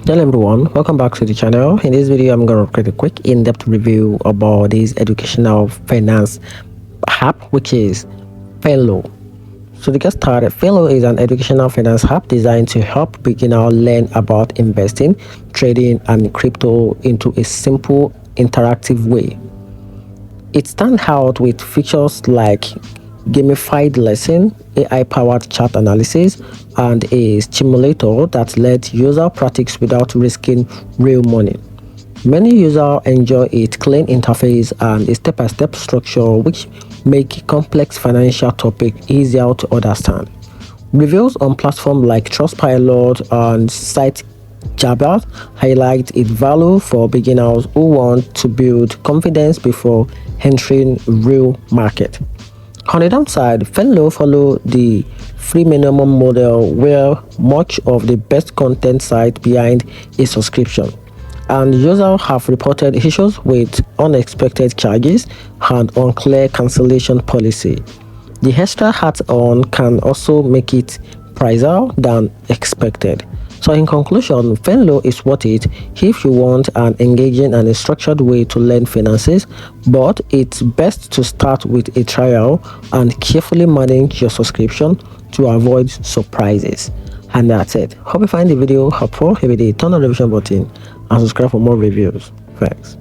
Hello everyone, welcome back to the channel. In this video I'm going to create a quick in-depth review about this educational finance app, which is Finelo. So to get started, Finelo is an educational finance app designed to help beginners learn about investing, trading and crypto into a simple interactive way. It stands out with features like gamified lesson, AI-powered chart analysis, and a stimulator that lets users practice without risking real money. Many users enjoy its clean interface and a step-by-step structure which make complex financial topics easier to understand. Reviews on platforms like Trustpilot and Signup highlight its value for beginners who want to build confidence before entering real market. On the downside, Finelo follow the free minimum model where much of the best content site behind a subscription, and users have reported issues with unexpected charges and unclear cancellation policy. The extra hat-on can also make it pricier than expected. So in conclusion, Finelo is worth it if you want an engaging and a structured way to learn finances, but it's best to start with a trial and carefully manage your subscription to avoid surprises. And that's it. Hope you find the video helpful. If you did, turn on the notification button and subscribe for more reviews. Thanks.